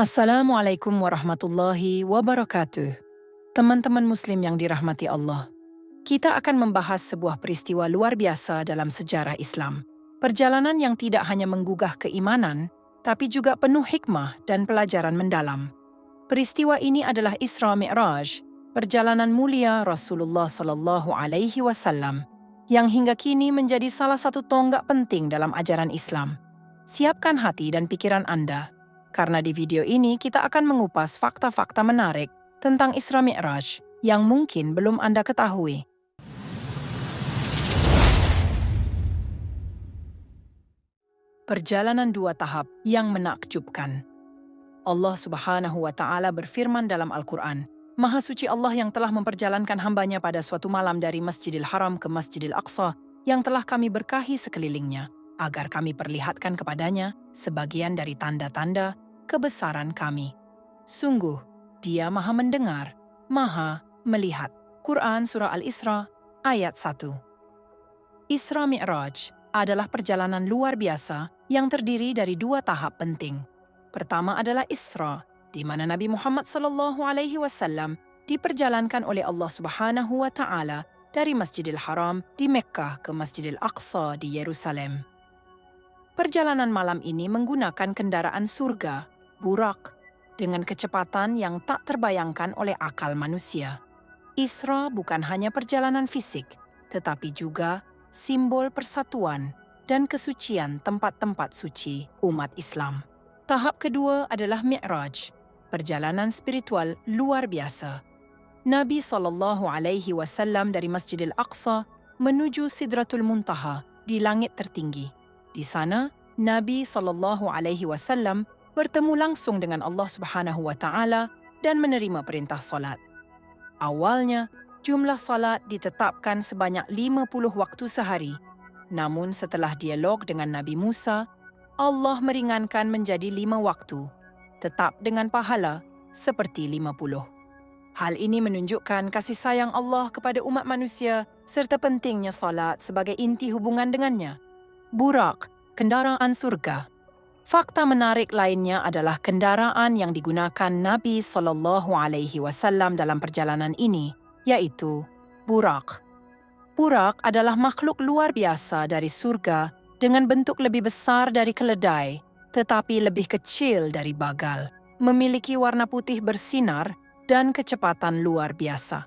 Assalamualaikum warahmatullahi wabarakatuh. Teman-teman Muslim yang dirahmati Allah, kita akan membahas sebuah peristiwa luar biasa dalam sejarah Islam. Perjalanan yang tidak hanya menggugah keimanan, tapi juga penuh hikmah dan pelajaran mendalam. Peristiwa ini adalah Isra Mi'raj, perjalanan mulia Rasulullah Sallallahu Alaihi Wasallam, yang hingga kini menjadi salah satu tonggak penting dalam ajaran Islam. Siapkan hati dan pikiran Anda, karena di video ini kita akan mengupas fakta-fakta menarik tentang Isra Mi'raj yang mungkin belum Anda ketahui. Perjalanan dua tahap yang menakjubkan. Allah Subhanahu wa Ta'ala berfirman dalam Al-Quran, Maha suci Allah yang telah memperjalankan hambanya pada suatu malam dari Masjidil Haram ke Masjidil Aqsa yang telah kami berkahi sekelilingnya, agar kami perlihatkan kepadanya sebagian dari tanda-tanda kebesaran kami. Sungguh, Dia Maha Mendengar, Maha Melihat. Quran Surah Al-Isra, ayat 1. Isra Mi'raj adalah perjalanan luar biasa yang terdiri dari dua tahap penting. Pertama adalah Isra, di mana Nabi Muhammad SAW diperjalankan oleh Allah Subhanahu wa Ta'ala dari Masjidil Haram di Mekkah ke Masjidil Aqsa di Yerusalem. Perjalanan malam ini menggunakan kendaraan surga, Burak, dengan kecepatan yang tak terbayangkan oleh akal manusia. Isra bukan hanya perjalanan fisik, tetapi juga simbol persatuan dan kesucian tempat-tempat suci umat Islam. Tahap kedua adalah Mi'raj, perjalanan spiritual luar biasa. Nabi SAW dari Masjidil Aqsa menuju Sidratul Muntaha di langit tertinggi. Di sana, Nabi SAW bertemu langsung dengan Allah Subhanahu wa Ta'ala dan menerima perintah salat. Awalnya, jumlah salat ditetapkan sebanyak 50 waktu sehari. Namun setelah dialog dengan Nabi Musa, Allah meringankan menjadi 5 waktu, tetap dengan pahala seperti 50. Hal ini menunjukkan kasih sayang Allah kepada umat manusia serta pentingnya salat sebagai inti hubungan dengannya. Burak, kendaraan surga. Fakta menarik lainnya adalah kendaraan yang digunakan Nabi SAW dalam perjalanan ini, yaitu Burak. Burak adalah makhluk luar biasa dari surga dengan bentuk lebih besar dari keledai, tetapi lebih kecil dari bagal, memiliki warna putih bersinar dan kecepatan luar biasa.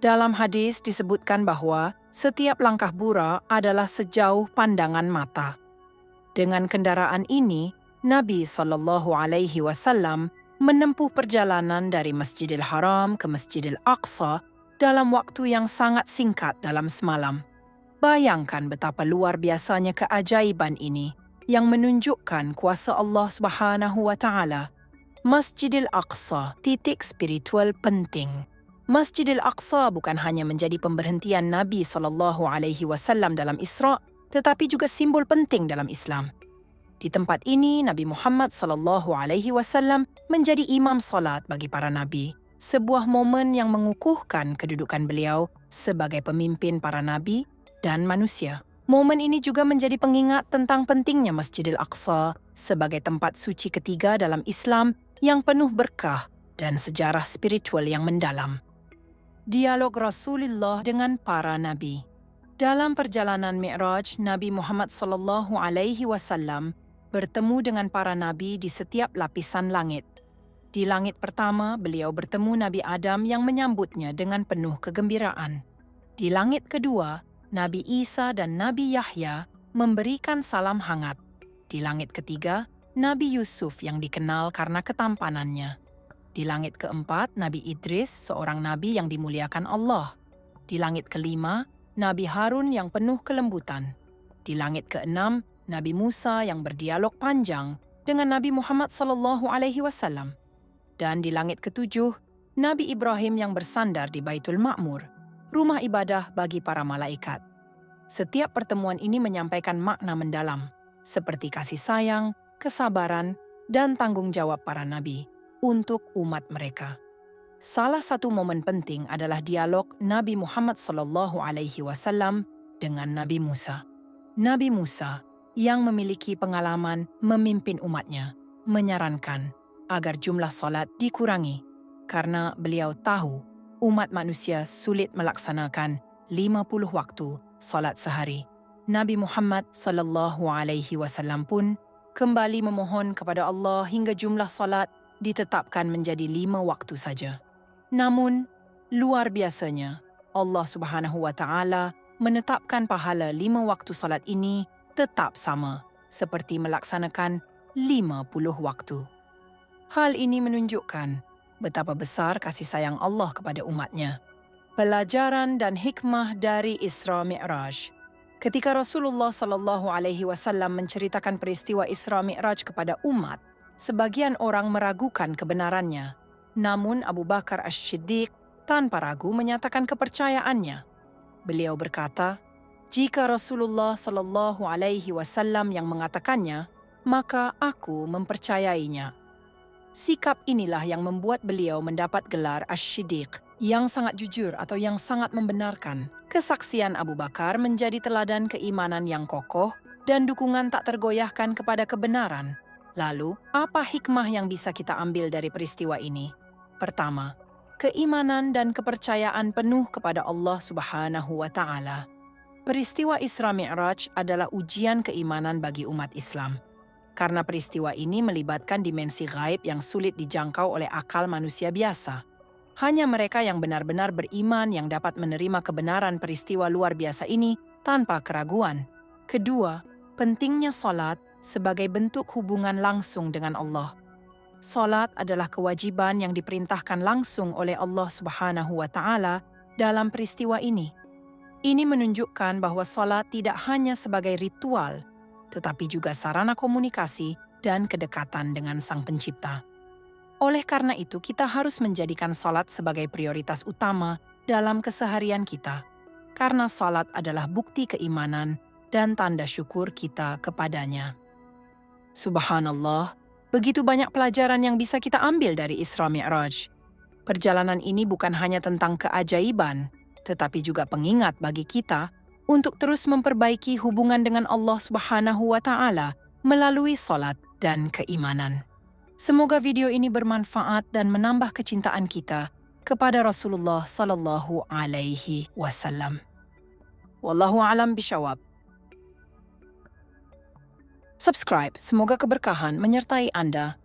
Dalam hadis disebutkan bahwa setiap langkah Burak adalah sejauh pandangan mata. Dengan kendaraan ini, Nabi SAW menempuh perjalanan dari Masjidil Haram ke Masjidil Aqsa dalam waktu yang sangat singkat dalam semalam. Bayangkan betapa luar biasanya keajaiban ini yang menunjukkan kuasa Allah Subhanahu wa Ta'ala. Masjidil Aqsa, titik spiritual penting. Masjidil Aqsa bukan hanya menjadi pemberhentian Nabi SAW dalam Isra, tetapi juga simbol penting dalam Islam. Di tempat ini, Nabi Muhammad SAW menjadi imam salat bagi para nabi, sebuah momen yang mengukuhkan kedudukan beliau sebagai pemimpin para nabi dan manusia. Momen ini juga menjadi pengingat tentang pentingnya Masjidil Aqsa sebagai tempat suci ketiga dalam Islam yang penuh berkah dan sejarah spiritual yang mendalam. Dialog Rasulullah dengan para nabi. Dalam perjalanan Mi'raj, Nabi Muhammad SAW bertemu dengan para nabi di setiap lapisan langit. Di langit pertama, beliau bertemu Nabi Adam yang menyambutnya dengan penuh kegembiraan. Di langit kedua, Nabi Isa dan Nabi Yahya memberikan salam hangat. Di langit ketiga, Nabi Yusuf yang dikenal karena ketampanannya. Di langit keempat, Nabi Idris, seorang nabi yang dimuliakan Allah. Di langit kelima, Nabi Harun yang penuh kelembutan. Di langit keenam, Nabi Musa yang berdialog panjang dengan Nabi Muhammad SAW. Dan di langit ketujuh, Nabi Ibrahim yang bersandar di Baitul Ma'mur, rumah ibadah bagi para malaikat. Setiap pertemuan ini menyampaikan makna mendalam, seperti kasih sayang, kesabaran, dan tanggung jawab para nabi untuk umat mereka. Salah satu momen penting adalah dialog Nabi Muhammad SAW dengan Nabi Musa. Nabi Musa yang memiliki pengalaman memimpin umatnya menyarankan agar jumlah salat dikurangi, karena beliau tahu umat manusia sulit melaksanakan 50 waktu salat sehari. Nabi Muhammad SAW pun kembali memohon kepada Allah hingga jumlah salat ditetapkan menjadi 5 waktu saja. Namun, luar biasanya, Allah Subhanahu wa Ta'ala menetapkan pahala 5 waktu salat ini tetap sama seperti melaksanakan 50 waktu. Hal ini menunjukkan betapa besar kasih sayang Allah kepada umatnya. Pelajaran dan hikmah dari Isra Mi'raj. Ketika Rasulullah SAW menceritakan peristiwa Isra Mi'raj kepada umat, sebagian orang meragukan kebenarannya. Namun Abu Bakar Asy-Siddiq tanpa ragu menyatakan kepercayaannya. Beliau berkata, "Jika Rasulullah SAW yang mengatakannya, maka aku mempercayainya." Sikap inilah yang membuat beliau mendapat gelar Asy-Siddiq, yang sangat jujur atau yang sangat membenarkan. Kesaksian Abu Bakar menjadi teladan keimanan yang kokoh dan dukungan tak tergoyahkan kepada kebenaran. Lalu, apa hikmah yang bisa kita ambil dari peristiwa ini? Pertama, keimanan dan kepercayaan penuh kepada Allah Subhanahu wa Ta'ala. Peristiwa Isra Mi'raj adalah ujian keimanan bagi umat Islam. Karena peristiwa ini melibatkan dimensi gaib yang sulit dijangkau oleh akal manusia biasa. Hanya mereka yang benar-benar beriman yang dapat menerima kebenaran peristiwa luar biasa ini tanpa keraguan. Kedua, pentingnya salat sebagai bentuk hubungan langsung dengan Allah. Salat adalah kewajiban yang diperintahkan langsung oleh Allah Subhanahu wa Ta'ala dalam peristiwa ini. Ini menunjukkan bahwa salat tidak hanya sebagai ritual, tetapi juga sarana komunikasi dan kedekatan dengan Sang Pencipta. Oleh karena itu, kita harus menjadikan salat sebagai prioritas utama dalam keseharian kita, karena salat adalah bukti keimanan dan tanda syukur kita kepadanya. Subhanallah, begitu banyak pelajaran yang bisa kita ambil dari Isra Mi'raj. Perjalanan ini bukan hanya tentang keajaiban, tetapi juga pengingat bagi kita untuk terus memperbaiki hubungan dengan Allah Subhanahu wa Ta'ala melalui salat dan keimanan. Semoga video ini bermanfaat dan menambah kecintaan kita kepada Rasulullah sallallahu alaihi wasallam. Wallahu a'lam bishawab. Subscribe, semoga keberkahan menyertai Anda.